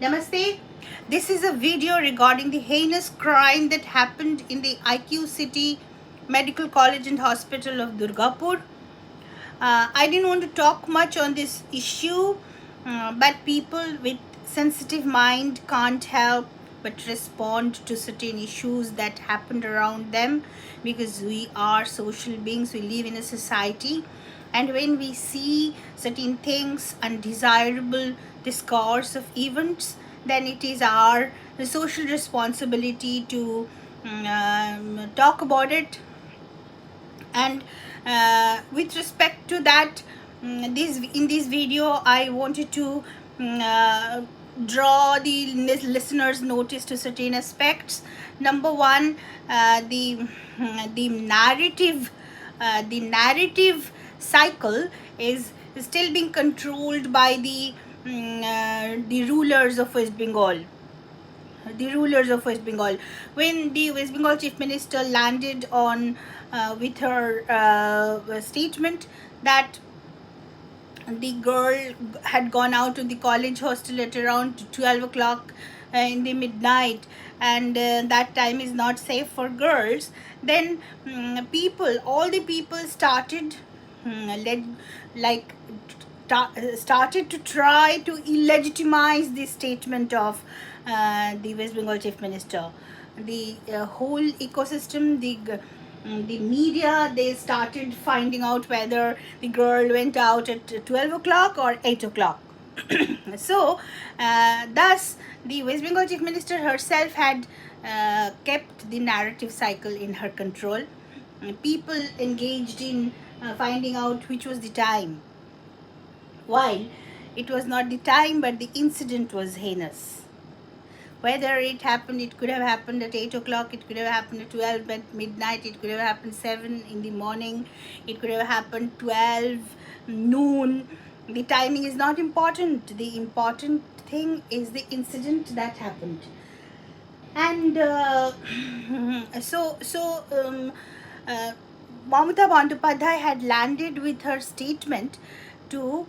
Namaste. This is a video regarding the heinous crime that happened in the IQ City Medical College and Hospital of Durgapur. I didn't want to talk much on this issue, but people with sensitive mind can't help but respond to certain issues that happened around them because we are social beings, we live in a society, and when we see certain things, undesirable discourse of events, then it is our social responsibility to talk about it. And with respect to that, in this video I wanted to draw the listeners notice to certain aspects. Number one, the narrative, the narrative cycle is still being controlled by the rulers of West Bengal, the rulers of West Bengal. When the West Bengal chief minister landed on with her statement that the girl had gone out to the college hostel at around 12 o'clock in the midnight, and that time is not safe for girls, then all the people started like started to try to illegitimize the statement of the West Bengal chief minister. The whole ecosystem, the media, they started finding out whether the girl went out at 12 o'clock or 8 o'clock. So, thus, the West Bengal chief minister herself had kept the narrative cycle in her control. People engaged in finding out which was the time, while it was not the time, but the incident was heinous. Whether it happened, it could have happened at 8 o'clock, it could have happened at 12 at midnight, it could have happened 7 in the morning, it could have happened 12 noon. The timing is not important. The important thing is the incident that happened. And uh, Mamata Bandyopadhyay had landed with her statement to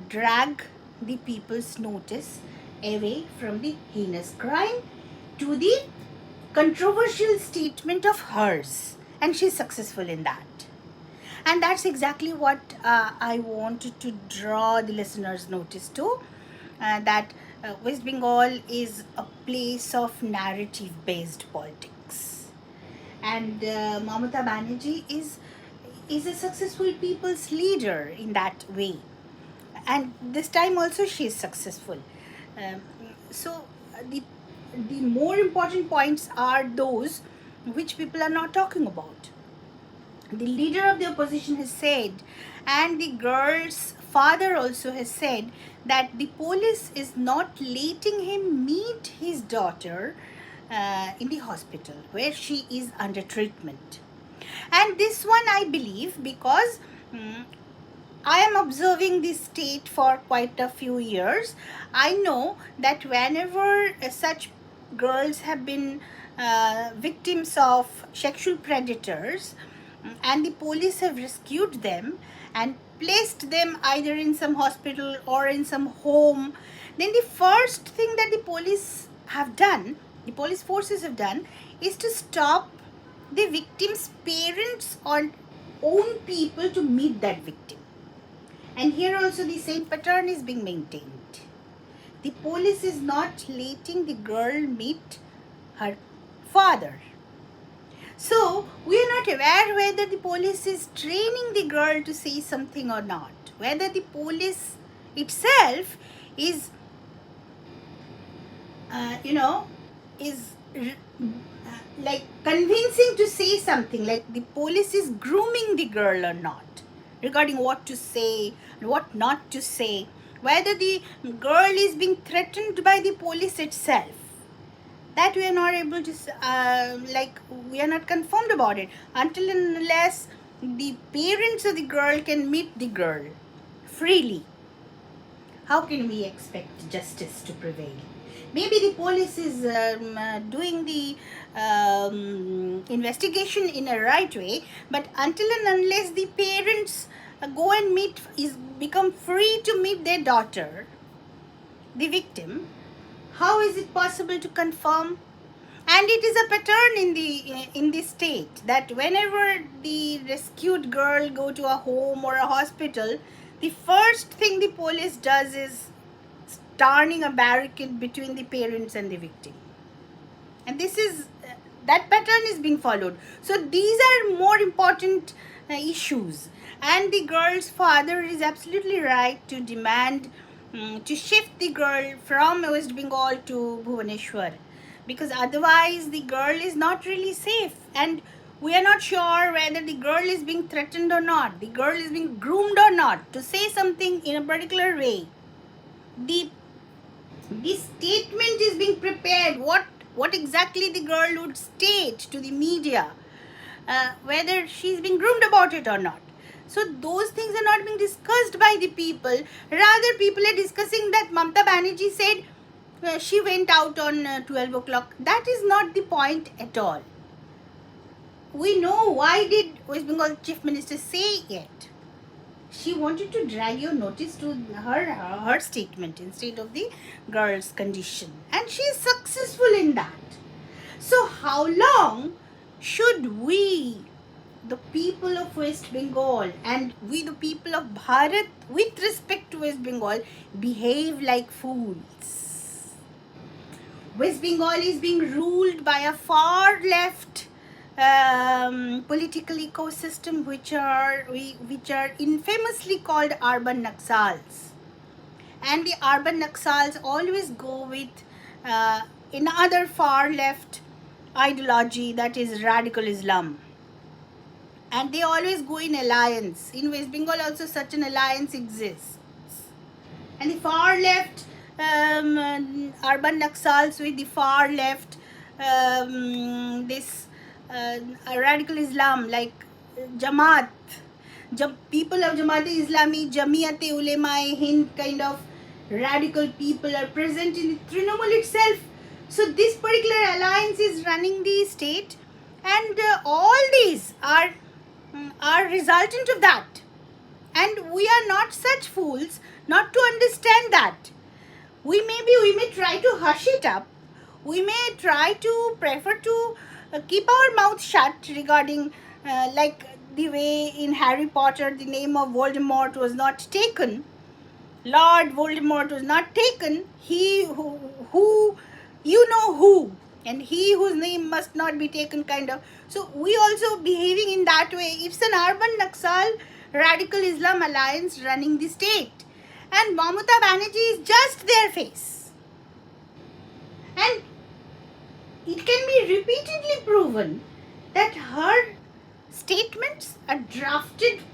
drag the people's notice away from the heinous crime to the controversial statement of hers, and she's successful in that. And that's exactly what I wanted to draw the listeners' notice to, that West Bengal is a place of narrative-based politics. And Mamata Banerjee is a successful people's leader in that way. And this time also she is successful. Um, so the more important points are those which people are not talking about. The leader of the opposition has said, and the girl's father also has said, that the police is not letting him meet his daughter in the hospital where she is under treatment. And this one I believe because I am observing this state for quite a few years. I know that whenever such girls have been victims of sexual predators, and the police have rescued them and placed them either in some hospital or in some home, then the first thing that the police have done, the police forces have done, is to stop the victim's parents or own people to meet that victim. And here also the same pattern is being maintained. The police is not letting the girl meet her father. So we are not aware whether the police is training the girl to say something or not. Whether the police itself is, is like convincing to say something, like the police is grooming the girl or not regarding what to say and what not to say, whether the girl is being threatened by the police itself, that we are not able to we are not confirmed about it until and unless the parents of the girl can meet the girl freely. How can we expect justice to prevail? Maybe the police is doing the investigation in a right way, but until and unless the parents go and become free to meet their daughter, the victim, How is it possible to confirm? And it is a pattern in the state that whenever the rescued girl go to a home or a hospital, the first thing the police does is turning a barricade between the parents and the victim. And this is that pattern is being followed. So these are more important issues, and the girl's father is absolutely right to demand to shift the girl from West Bengal to Bhubaneswar, because otherwise the girl is not really safe, and we are not sure whether the girl is being threatened or not, the girl is being groomed or not to say something in a particular way. The this statement is being prepared, what exactly the girl would state to the media, whether she's being groomed about it or not. So those things are not being discussed by the people. Rather, people are discussing that Mamata Banerjee said she went out on 12 o'clock. That is not the point at all. We know why did West Bengal Chief Minister say it. She wanted to drag your notice to her statement instead of the girl's condition, and she is successful in that. So how long should we, the people of West Bengal, and we the people of Bharat with respect to West Bengal, behave like fools? West Bengal is being ruled by a far left political ecosystem which are infamously called urban Naxals, and the urban Naxals always go with another far left ideology, that is radical Islam, and they always go in alliance. In West Bengal also such an alliance exists, and the far left urban Naxals with the far left this radical Islam like Jamaat, people of Jamaat-e-Islami, Jamiyat-e-Ulema-e-Hind kind of radical people are present in the Trinamool itself. So this particular alliance is running the state, and all these are resultant of that. And we are not such fools not to understand that. We may try to hush it up. We may try to prefer to keep our mouth shut regarding like the way in Harry Potter the name of Voldemort was not taken. Lord Voldemort was not taken. He who you know who, and he whose name must not be taken, kind of. So we also behaving in that way. It's an urban Naxal radical Islam alliance running the state, and Mamata Banerjee is just their face. And it can be repeatedly proven that her statements are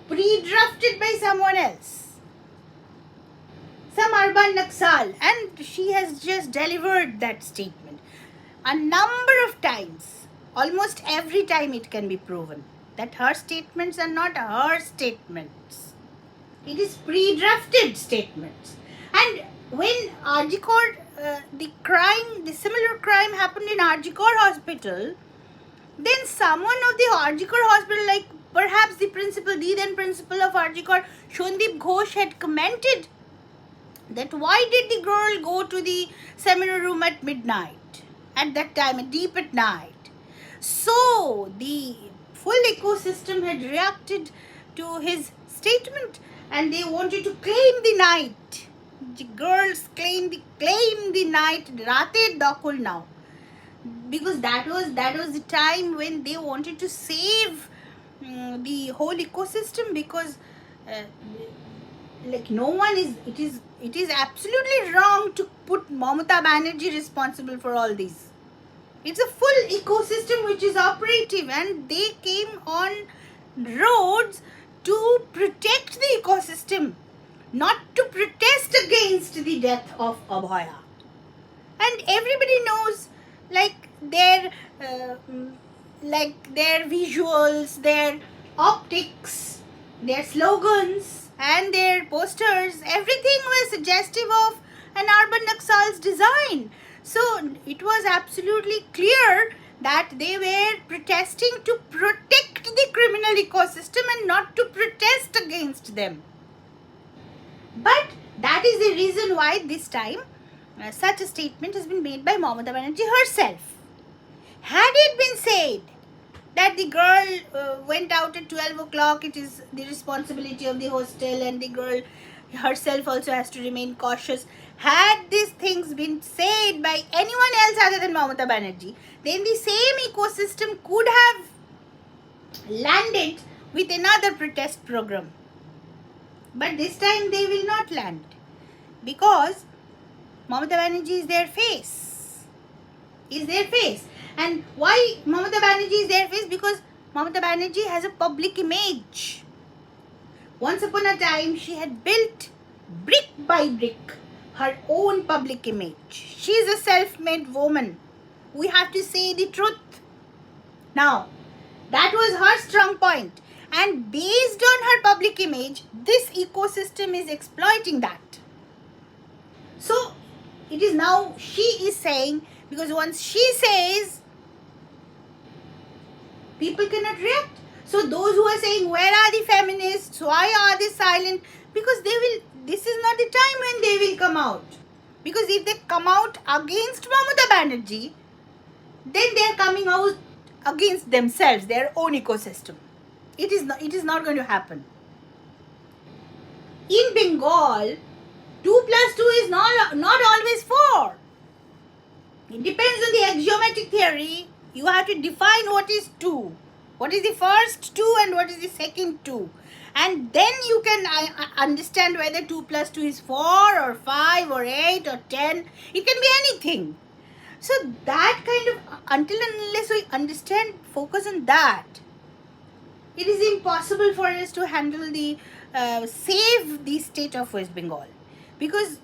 pre-drafted by someone else, some urban Naxal, and she has just delivered that statement a number of times. Almost every time it can be proven that her statements are not her statements. It is pre-drafted statements. And when RG Kar, the similar crime happened in RG Kar hospital, then someone of the RG Kar hospital, like perhaps the then principal of RG Kar, Shondeep Ghosh, had commented that why did the girl go to the seminar room at midnight, at that time, deep at night. So the full ecosystem had reacted to his statement, and they wanted to claim the night. The girls claim the night, Rate Dakul now, because that was the time when they wanted to save the whole ecosystem, because like no one is, it is absolutely wrong to put Mamata Banerjee responsible for all this. It's a full ecosystem which is operative, and they came on roads to protect the ecosystem, not to protest against the death of Abhaya. And everybody knows, like their visuals, their optics, their slogans, and their posters, everything was suggestive of an urban Naxal's design. So it was absolutely clear that they were protesting to protect the criminal ecosystem and not to protest against them. But that is the reason why this time such a statement has been made by Mamata Banerjee herself. Had it been said that the girl went out at 12 o'clock, it is the responsibility of the hostel, and the girl herself also has to remain cautious. Had these things been said by anyone else other than Mamata Banerjee, then the same ecosystem could have landed with another protest program. But this time they will not land because Mamata Banerjee is their face. Is their face. And why Mamata Banerjee is their face? Because Mamata Banerjee has a public image. Once upon a time, she had built brick by brick her own public image. She is a self-made woman. We have to say the truth. Now, that was her strong point. And based on her public image, this ecosystem is exploiting that. So, it is now she is saying, because once she says, people cannot react. So those who are saying, where are the feminists? Why are they silent? Because this is not the time when they will come out. Because if they come out against Mamata Banerjee, then they are coming out against themselves, their own ecosystem. It is not going to happen. In Bengal, 2 plus 2 is not always 4. It depends on the axiomatic theory. You have to define what is 2. What is the first 2 and what is the second 2. And then you can understand whether 2 plus 2 is 4 or 5 or 8 or 10. It can be anything. So that kind of, until and unless we understand, focus on that, it is impossible for us to handle save the state of West Bengal. Because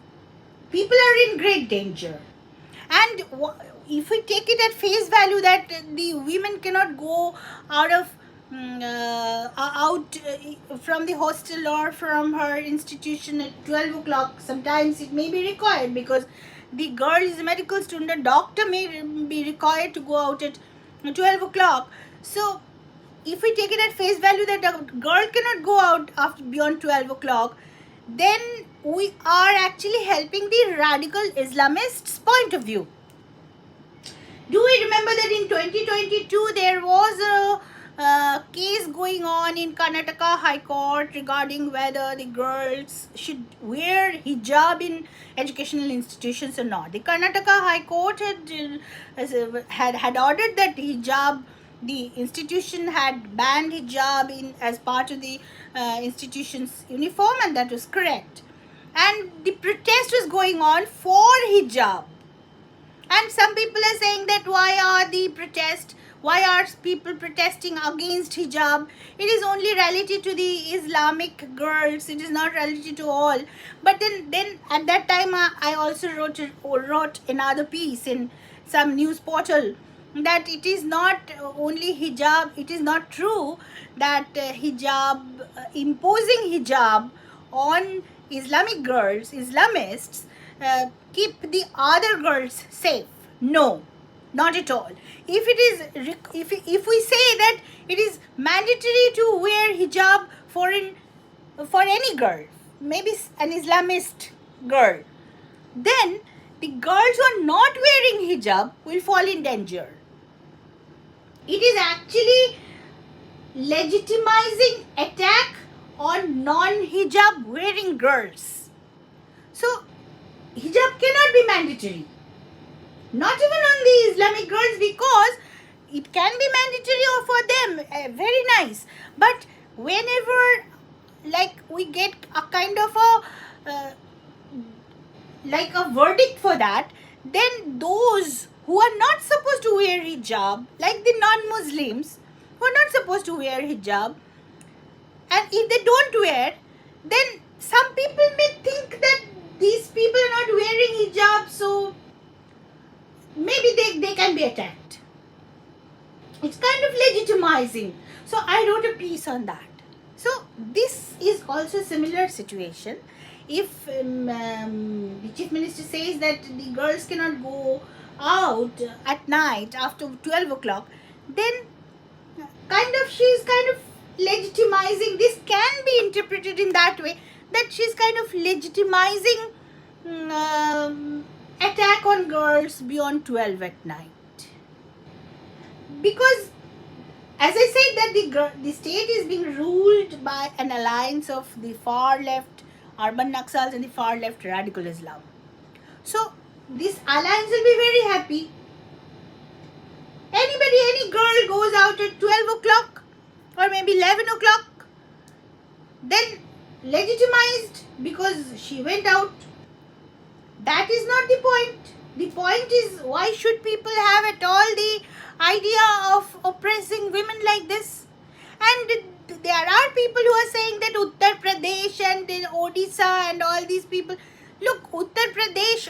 people are in great danger. And if we take it at face value that the women cannot go out from the hostel or from her institution at 12 o'clock, sometimes it may be required because the girl is a medical student, a doctor may be required to go out at 12 o'clock. So, if we take it at face value that a girl cannot go out beyond 12 o'clock, then we are actually helping the radical Islamists' point of view. Do we remember that in 2022 there was a case going on in Karnataka High Court regarding whether the girls should wear hijab in educational institutions or not? The Karnataka High Court had ordered that hijab, the institution had banned hijab as part of the institution's uniform, and that was correct. And the protest was going on for hijab. And some people are saying that why are people protesting against hijab? It is only related to the Islamic girls. It is not related to all. But then at that time I also wrote another piece in some news portal that it is not only hijab. It is not true that imposing hijab on Islamic girls, Islamists, keep the other girls safe. No, not at all. If we say that it is mandatory to wear hijab for any girl, maybe an Islamist girl, then the girls who are not wearing hijab will fall in danger. It is actually legitimizing attack on non-hijab wearing girls. So hijab cannot be mandatory. Not even on the Islamic girls, because it can be mandatory for them. Very nice. But whenever we get a kind of a verdict for that, then those who are not supposed to wear hijab, like the non-Muslims who are not supposed to wear hijab, and if they don't wear, then some people may think that these people are not wearing hijab, so maybe they can be attacked. It's kind of legitimizing. So I wrote a piece on that. So this is also a similar situation. If the Chief Minister says that the girls cannot go out at night after 12 o'clock, then she's kind of legitimizing. This can be interpreted in that way, that she's kind of legitimizing attack on girls beyond 12 at night. Because, as I said, that the state is being ruled by an alliance of the far left urban Naxals and the far left radical Islam. So this alliance will be very happy. Any girl goes out at 12 o'clock or maybe 11 o'clock, then legitimized because she went out. That is not the point. The point is, why should people have at all the idea of oppressing women like this? And there are people who are saying that Uttar Pradesh and Odisha and all these people. Look, Uttar Pradesh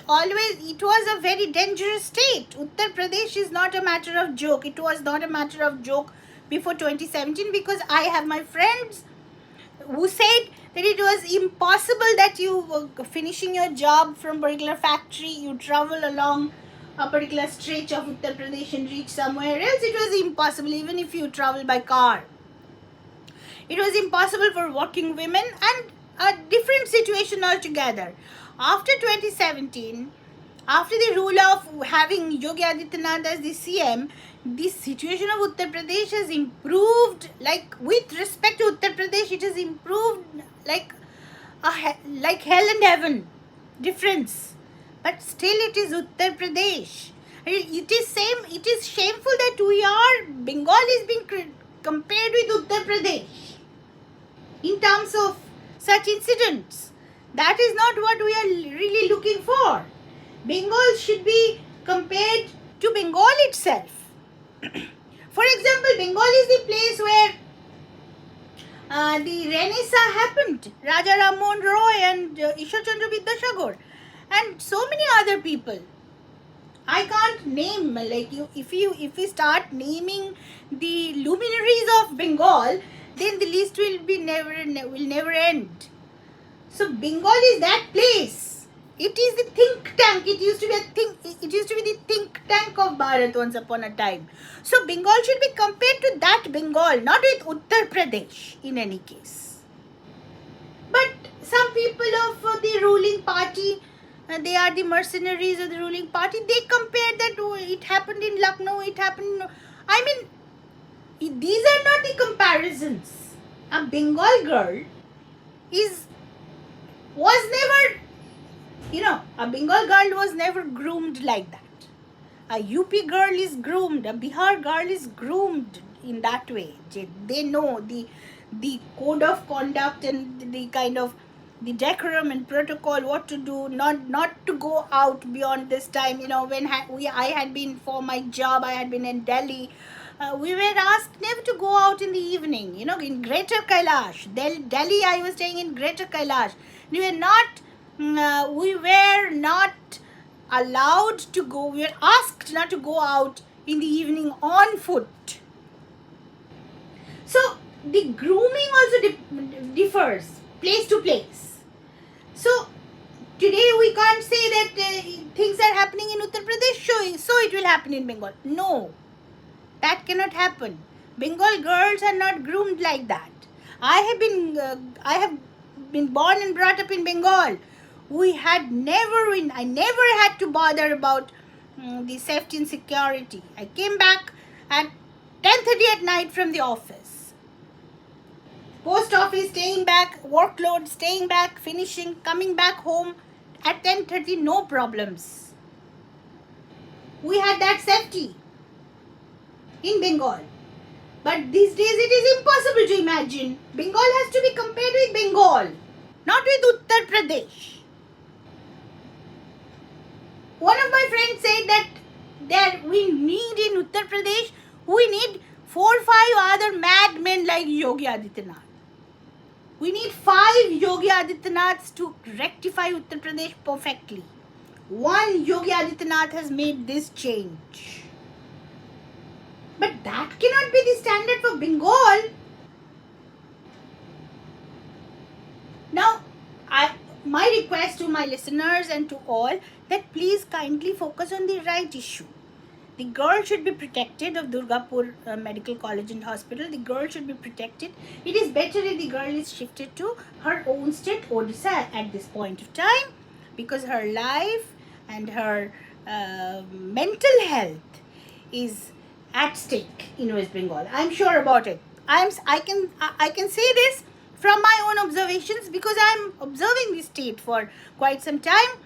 it was a very dangerous state. Uttar Pradesh is not a matter of joke. It was not a matter of joke before 2017, because I have my friends who said that it was impossible that you were finishing your job from a particular factory, you travel along a particular stretch of Uttar Pradesh and reach somewhere else. It was impossible, even if you travel by car. It was impossible for working women, and a different situation altogether. After 2017, after the rule of having Yogi Adityanath as the CM, the situation of Uttar Pradesh has improved. Like, with respect to Uttar Pradesh, it has improved like hell and heaven difference. But still, it is Uttar Pradesh. It is shameful that Bengal is being compared with Uttar Pradesh in terms of such incidents. That is not what we are really looking for. Bengal should be compared to Bengal itself. For example, Bengal is the place where the Renaissance happened. Raja Ram Mohan Roy and Ishwar Chandra Vidyasagar and so many other people. I can't name, like, if we start naming the luminaries of Bengal, then the list will never end. So Bengal is that place. It is the think tank. It used to be the think tank of Bharat once upon a time. So Bengal should be compared to that Bengal, not with Uttar Pradesh in any case. But some people of the ruling party, they are the mercenaries of the ruling party, they compare that it happened in Lucknow, it happened. I mean, these are not the comparisons. A Bengal girl a Bengal girl was never groomed like that. A UP girl is groomed, a Bihar girl is groomed in that way. They know the code of conduct and the kind of the decorum and protocol, what to do, not to go out beyond this time. When I had been, for my job, I had been in Delhi. We were asked never to go out in the evening, in Greater Kailash. Delhi, I was staying in Greater Kailash. We were not allowed to go, we were asked not to go out in the evening on foot. So, the grooming also differs place to place. So, today we can't say that things are happening in Uttar Pradesh, so it will happen in Bengal. No. That cannot happen. Bengal girls are not groomed like that. I have been born and brought up in Bengal. I never had to bother about the safety and security. I came back at 10:30 at night from the office. Post office, staying back, workload, staying back, finishing, coming back home at 10:30, no problems. We had that safety in Bengal. But these days it is impossible to imagine. Bengal has to be compared with Bengal, not with Uttar Pradesh. One of my friends said that we need in Uttar Pradesh, we need 4 or 5 other madmen like Yogi Adityanath. We need 5 Yogi Adityanaths to rectify Uttar Pradesh perfectly. One Yogi Adityanath has made this change. But that cannot be the standard for Bengal. Now, my request to my listeners and to all, that please kindly focus on the right issue. The girl should be protected of Durgapur Medical College and Hospital. The girl should be protected. It is better if the girl is shifted to her own state, Odisha, at this point of time, because her life and her mental health is at stake in West Bengal. I'm sure about it. I can say this from my own observations, because I'm observing the state for quite some time,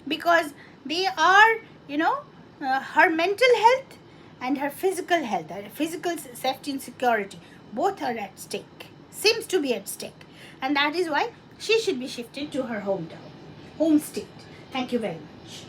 because they are, her mental health and her physical health, her physical safety and security, both are at stake, seems to be at stake, and that is why she should be shifted to her hometown, home state. Thank you very much.